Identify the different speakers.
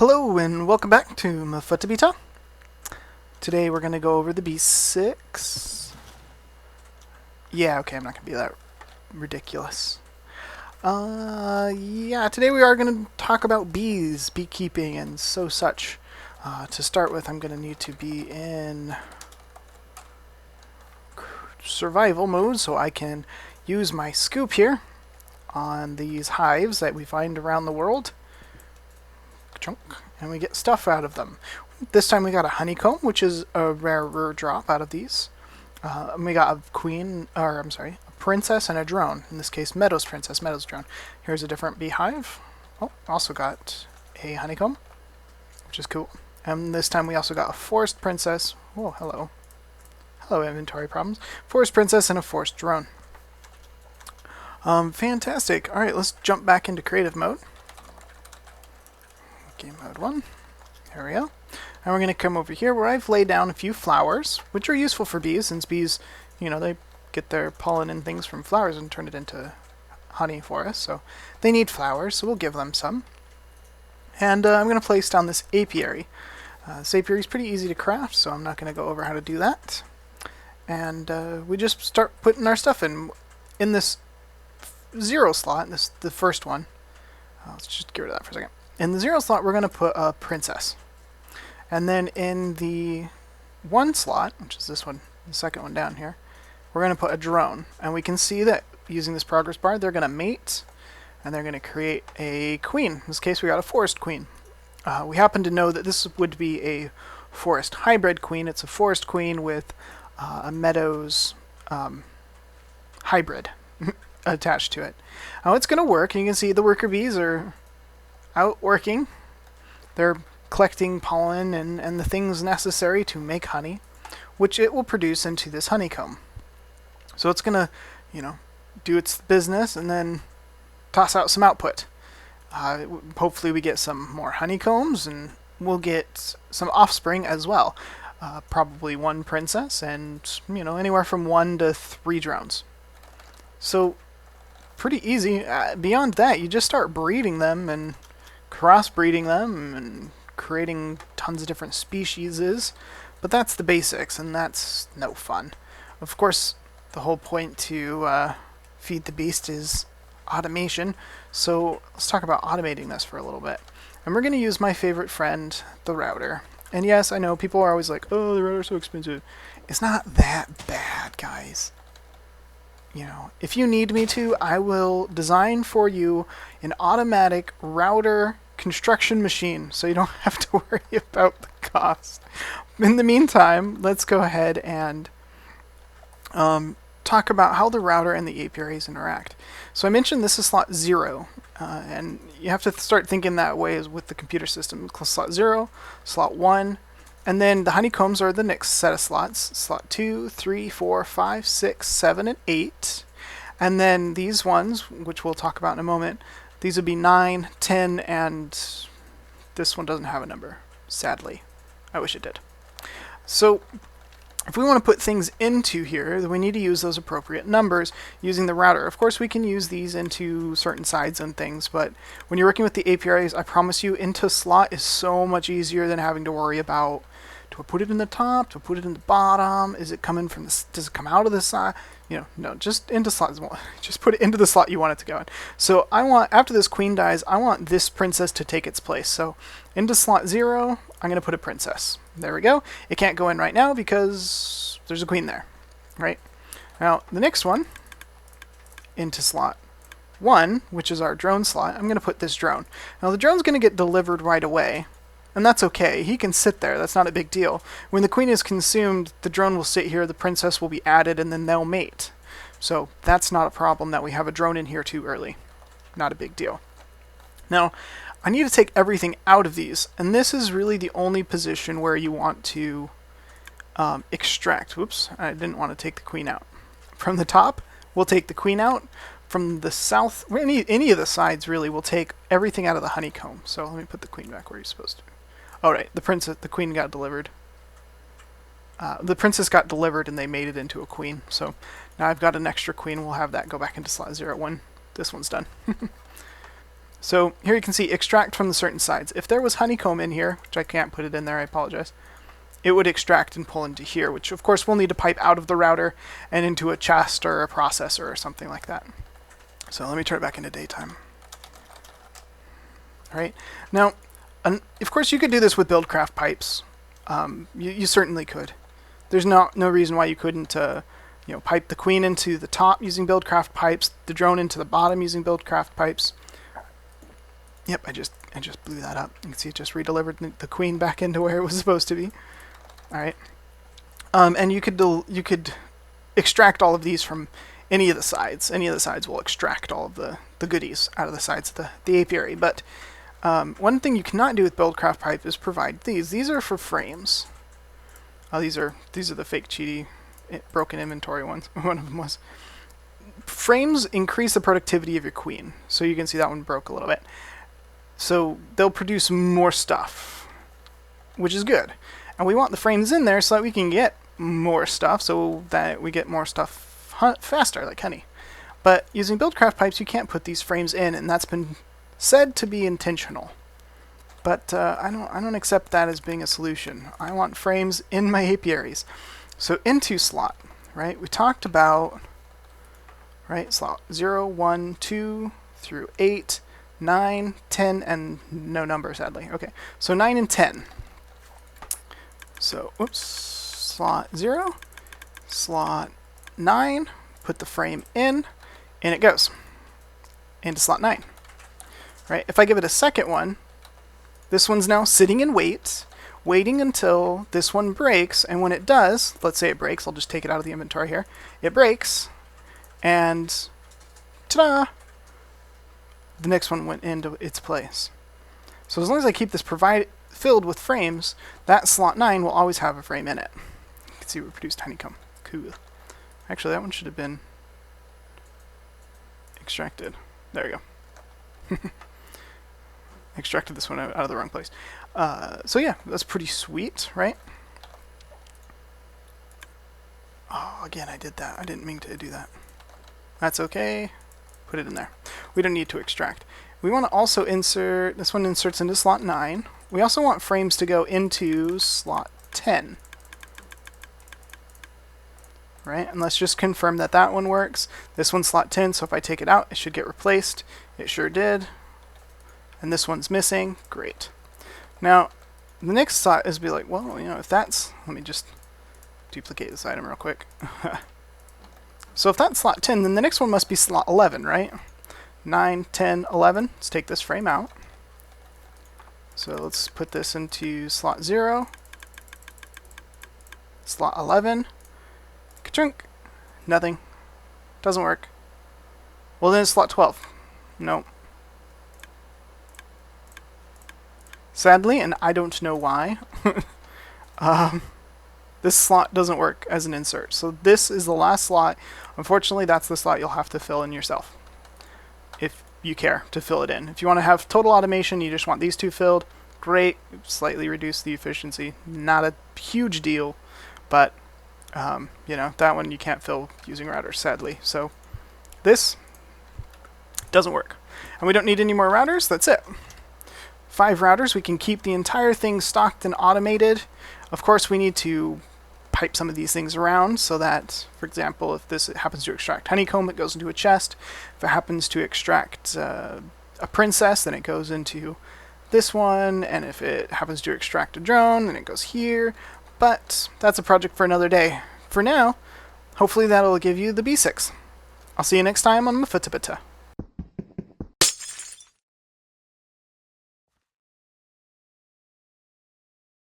Speaker 1: Hello and welcome back to MFTBT. Today we're going to go over the Bee-cics. Yeah, okay, I'm not going to be that ridiculous. Yeah, today we are going to talk about bees, beekeeping, and such. To start with, I'm going to need to be in survival mode so I can use my scoop here on these hives that we find around the world. Chunk, and we get stuff out of them. This time we got a honeycomb, which is a rarer drop out of these. And we got a princess and a drone. In this case, Meadows princess, Meadows drone. Here's a different beehive. Oh, also got a honeycomb, which is cool. And this time we also got a forest princess. Oh, hello. Hello, inventory problems. Forest princess and a forest drone. Fantastic. All right, let's jump back into creative mode. Game mode 1. There we go. And we're going to come over here where I've laid down a few flowers, which are useful for bees, since bees, they get their pollen and things from flowers and turn it into honey for us. So they need flowers, so we'll give them some. And I'm going to place down this apiary. This apiary is pretty easy to craft, so I'm not going to go over how to do that. And we just start putting our stuff in this 0 slot, the first one. Let's just get rid of that for a second. In the 0 slot, we're going to put a princess. And then in the 1 slot, which is this one, the second one down here, we're going to put a drone. And we can see that using this progress bar, they're going to mate, and they're going to create a queen. In this case, we got a forest queen. We happen to know that this would be a forest hybrid queen. It's a forest queen with a meadows hybrid attached to it. Now it's going to work. You can see the worker bees are out working. They're collecting pollen and the things necessary to make honey, which it will produce into this honeycomb. So it's gonna, do its business and then toss out some output. Hopefully we get some more honeycombs and we'll get some offspring as well. Probably 1 princess and, anywhere from 1 to 3 drones. So pretty easy. Beyond that, you just start breeding them and crossbreeding them and creating tons of different species, but that's the basics, and that's no fun. Of course, the whole point to feed the beast is automation, so let's talk about automating this for a little bit. And we're going to use my favorite friend, the router. And yes, I know people are always like, oh, the router's so expensive. It's not that bad, guys. If you need me to, I will design for you an automatic router construction machine, so you don't have to worry about the cost. In the meantime, let's go ahead and talk about how the router and the apiaries interact. So I mentioned this is slot 0, and you have to start thinking that way as with the computer system. Slot 0, slot 1, and then the honeycombs are the next set of slots. Slot 2, 3, 4, 5, 6, 7, and 8. And then these ones, which we'll talk about in a moment, these would be 9, 10, and this one doesn't have a number, sadly. I wish it did. So if we want to put things into here, then we need to use those appropriate numbers using the router. Of course, we can use these into certain sides and things, but when you're working with the apiaries, I promise you, into slot is so much easier than having to worry about, do I put it in the top? Do I put it in the bottom? Is it coming from the, does it come out of the side? No, just into slots. Just put it into the slot you want it to go in. So after this queen dies, I want this princess to take its place. So into slot 0, I'm going to put a princess. There we go. It can't go in right now because there's a queen there, right? Now, the next one, into slot 1, which is our drone slot, I'm going to put this drone. Now, the drone's going to get delivered right away. And that's okay. He can sit there. That's not a big deal. When the queen is consumed, the drone will sit here, the princess will be added, and then they'll mate. So that's not a problem that we have a drone in here too early. Not a big deal. Now, I need to take everything out of these, and this is really the only position where you want to extract. Whoops, I didn't want to take the queen out. From the top, we'll take the queen out. From the south, any of the sides really, we'll take everything out of the honeycomb. So let me put the queen back where you're supposed to. All right, the queen got delivered. The princess got delivered and they made it into a queen. So now I've got an extra queen. We'll have that go back into slot 0 when this one's done. So here you can see extract from the certain sides. If there was honeycomb in here, which I can't put it in there, I apologize, it would extract and pull into here, which of course we'll need to pipe out of the router and into a chest or a processor or something like that. So let me turn it back into daytime. All right. Now, of course you could do this with buildcraft pipes. You certainly could. There's no reason why you couldn't pipe the queen into the top using buildcraft pipes, the drone into the bottom using buildcraft pipes. Yep, I just blew that up. You can see it just redelivered the queen back into where it was supposed to be. All right, and you could extract all of these from any of the sides. Any of the sides will extract all of the goodies out of the sides of the apiary. But one thing you cannot do with buildcraft pipe is provide these. These are for frames. These are the fake cheaty broken inventory ones. One of them was. Frames increase the productivity of your queen. So you can see that one broke a little bit. So they'll produce more stuff, which is good. And we want the frames in there so that we can get more stuff, so that we get more stuff faster, like honey. But using buildcraft pipes, you can't put these frames in, and that's been said to be intentional. But I don't accept that as being a solution. I want frames in my apiaries. So into slot, right? We talked about, right, slot 0, 1, 2 through 8, 9, 10, and no number, sadly. Okay, so 9 and 10. So, oops, slot 0, slot 9, put the frame in it goes into slot 9. Right? If I give it a second one, this one's now sitting in waiting until this one breaks, and when it does, let's say it breaks, I'll just take it out of the inventory here, it breaks, and ta-da! The next one went into its place. So as long as I keep this filled with frames, that slot 9 will always have a frame in it. You can see we produced honeycomb. Cool. Actually, that one should have been extracted. There we go. Extracted this one out of the wrong place. So yeah, that's pretty sweet, right? Oh, again, I did that. I didn't mean to do that. That's okay. Put it in there. We don't need to extract. We want to also insert, this one inserts into slot 9. We also want frames to go into slot 10. Right? And let's just confirm that that one works. This one's slot 10, so if I take it out, it should get replaced. It sure did. And this one's missing. Great. Now, the next thought is be like, well, if that's, let me just duplicate this item real quick. So if that's slot 10, then the next one must be slot 11, right? 9, 10, 11. Let's take this frame out. So let's put this into slot 0. Slot 11. Ka-chunk. Nothing. Doesn't work. Well, then it's slot 12. Nope. Sadly, and I don't know why, this slot doesn't work as an insert. So this is the last slot. Unfortunately, that's the slot you'll have to fill in yourself, if you care to fill it in. If you want to have total automation, you just want these two filled, great. Slightly reduce the efficiency. Not a huge deal, but that one you can't fill using routers, sadly. So this doesn't work. And we don't need any more routers. That's it. 5 routers. We can keep the entire thing stocked and automated. Of course, we need to pipe some of these things around so that, for example, if this happens to extract honeycomb, it goes into a chest. If it happens to extract a princess, then it goes into this one. And if it happens to extract a drone, then it goes here. But that's a project for another day. For now, hopefully that'll give you the Bee-cics. I'll see you next time on MFTBT.